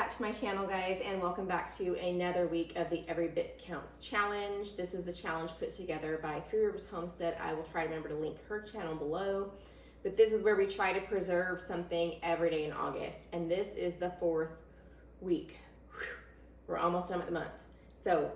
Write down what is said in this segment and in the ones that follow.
back to my channel, guys, and welcome back to another week of the Every Bit Counts challenge. This is the challenge put together by Three Rivers Homestead. I will try to remember to link her channel below, but this is where we try to preserve something every day in August, and this is the 4th week. We're almost done with the month. So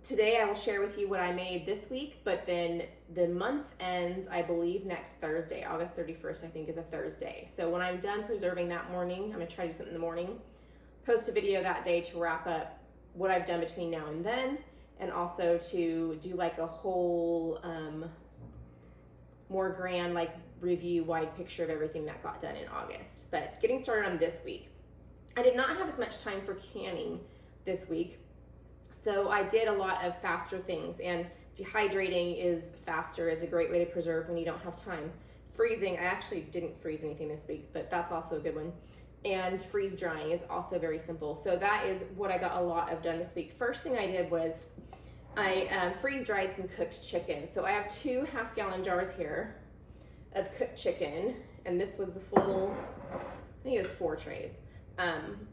today I will share with you what I made this week, but then the month ends, I believe, next Thursday. August 31st, I think, is a Thursday. So when I'm done preserving that morning, I'm gonna try to do something in the morning, post a video that day to wrap up what I've done between now and then, and also to do like a whole more grand like review, wide picture of everything that got done in August. But getting started on this week, I did not have as much time for canning this week. So I did a lot of faster things, and dehydrating is faster. It's a great way to preserve when you don't have time. Freezing, I actually didn't freeze anything this week, but that's also a good one. And freeze drying is also very simple. So that is what I got a lot of done this week. First thing I did was I freeze dried some cooked chicken. So I have 2 half-gallon jars here of cooked chicken, and this was the full, I think it was 4 trays. And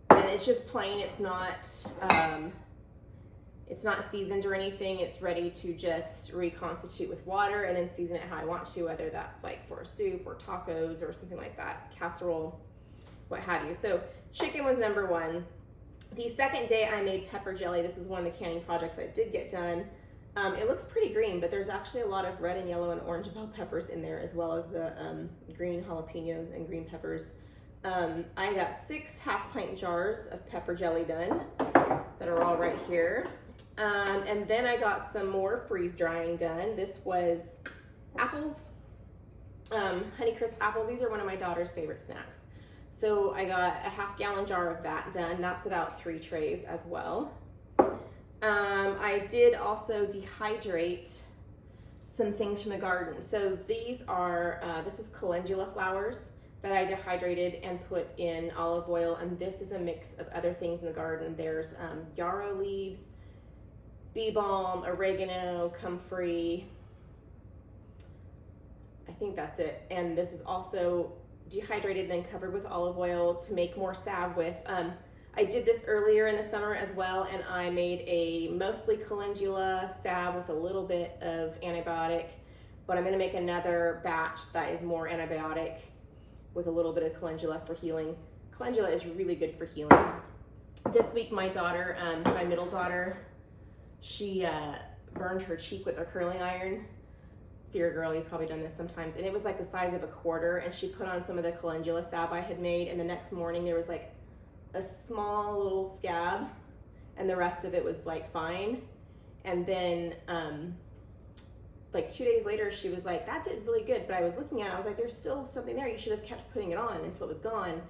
it's just plain, it's not seasoned or anything. It's ready to just reconstitute with water and then season it how I want to, whether that's like for a soup or tacos or something like that, casserole, what have you. So chicken was number 1. The second day I made pepper jelly. This is one of the canning projects I did get done. It looks pretty green, but there's actually a lot of red and yellow and orange bell peppers in there, as well as the green jalapenos and green peppers. I got 6 half-pint jars of pepper jelly done that are all right here. And then I got some more freeze drying done. This was apples, Honeycrisp apples. These are one of my daughter's favorite snacks. So I got a half-gallon jar of that done. That's about 3 trays as well. I did also dehydrate some things from the garden. So these are, this is calendula flowers that I dehydrated and put in olive oil, and this is a mix of other things in the garden. There's yarrow leaves, bee balm, oregano, comfrey. I think that's it. And this is also dehydrated, then covered with olive oil to make more salve with. I did this earlier in the summer as well, and I made a mostly calendula salve with a little bit of antibiotic, but I'm gonna make another batch that is more antibiotic with a little bit of calendula for healing. Calendula is really good for healing. This week, my daughter, my middle daughter, she burned her cheek with a curling iron. If you're a girl, you've probably done this sometimes. And it was like the size of a quarter, and she put on some of the calendula salve I had made, and the next morning there was like a small little scab, and the rest of it was like fine. And then like 2 days later, she was like, that did really good. But I was looking at it, I was like, there's still something there. You should have kept putting it on until it was gone.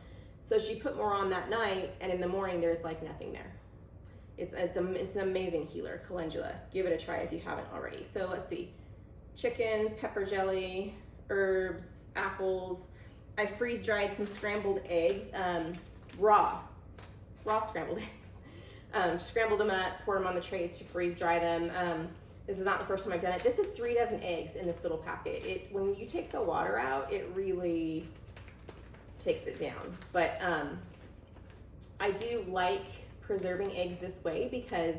So she put more on that night, and in the morning, there's like nothing there. It's an amazing healer, calendula. Give it a try if you haven't already. So let's see, chicken, pepper jelly, herbs, apples. I freeze dried some scrambled eggs, raw scrambled eggs. Scrambled them up, poured them on the trays to freeze dry them. This is not the first time I've done it. This is 3 dozen eggs in this little packet. When you take the water out, it really takes it down. But I do like preserving eggs this way because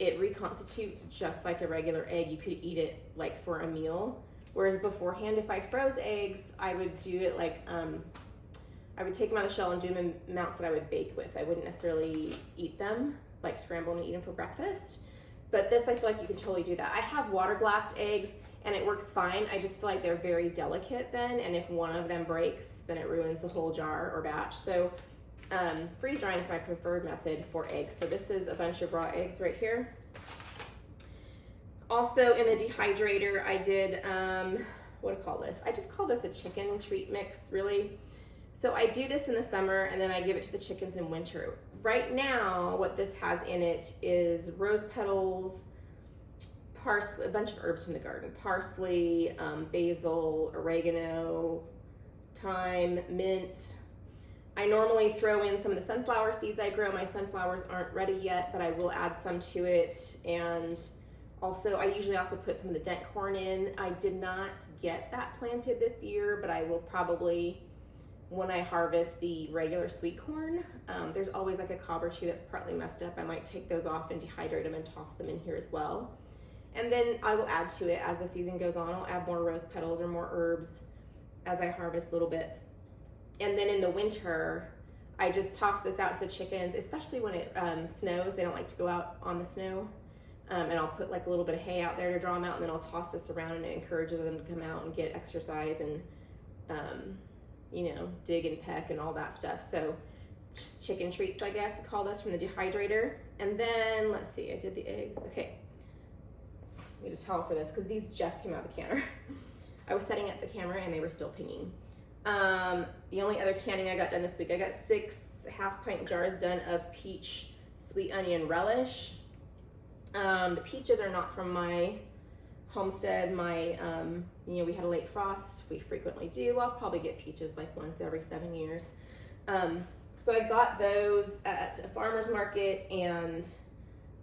it reconstitutes just like a regular egg. You could eat it like for a meal. Whereas beforehand, if I froze eggs, I would do it like, I would take them out of the shell and do them in amounts that I would bake with. I wouldn't necessarily eat them, like scramble them and eat them for breakfast. But this, I feel like you can totally do that. I have water glassed eggs, and it works fine. I just feel like they're very delicate then, and if one of them breaks, then it ruins the whole jar or batch. So freeze drying is my preferred method for eggs. So this is a bunch of raw eggs right here. Also in the dehydrator, I did, what do I call this? I just call this a chicken treat mix, really. So I do this in the summer, and then I give it to the chickens in winter. Right now, what this has in it is rose petals, parsley, a bunch of herbs from the garden, parsley, basil, oregano, thyme, mint. I normally throw in some of the sunflower seeds I grow. My sunflowers aren't ready yet, but I will add some to it. And also, I usually also put some of the dent corn in. I did not get that planted this year, but I will probably when I harvest the regular sweet corn, there's always like a cob or two that's partly messed up. I might take those off and dehydrate them and toss them in here as well. And then I will add to it as the season goes on. I'll add more rose petals or more herbs as I harvest little bits. And then in the winter, I just toss this out to the chickens, especially when it snows. They don't like to go out on the snow. And I'll put like a little bit of hay out there to draw them out, and then I'll toss this around, and it encourages them to come out and get exercise and, you know, dig and peck and all that stuff. So just chicken treats, I guess we call this, from the dehydrator. And then, let's see, I did the eggs. Okay. I need a towel for this because these just came out of the canner. I was setting up the camera and they were still pinging. The only other canning I got done this week, I got 6 half-pint jars done of peach sweet onion relish. The peaches are not from my homestead. My, you know, we had a late frost. We frequently do. I'll probably get peaches like once every 7 years. So I got those at a farmer's market, and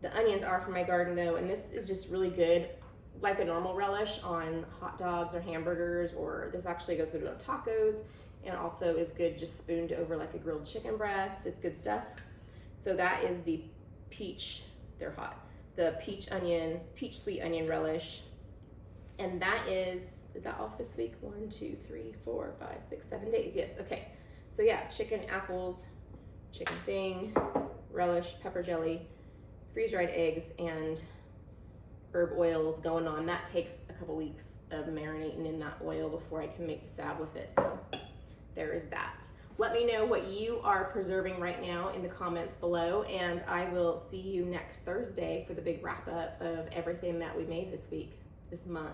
the onions are from my garden though, and this is just really good, like a normal relish on hot dogs or hamburgers, or this actually goes good on tacos, and also is good just spooned over like a grilled chicken breast. It's good stuff. So that is the peach, they're hot, the peach sweet onion relish. And that is that off this week? 1, 2, 3, 4, 5, 6, 7 days. Yes, okay. So yeah, chicken, apples, chicken thing, relish, pepper jelly, freeze-dried eggs, and herb oils going on. That takes a couple weeks of marinating in that oil before I can make the salve with it. So there is that. Let me know what you are preserving right now in the comments below, and I will see you next Thursday for the big wrap up of everything that we made this week, this month.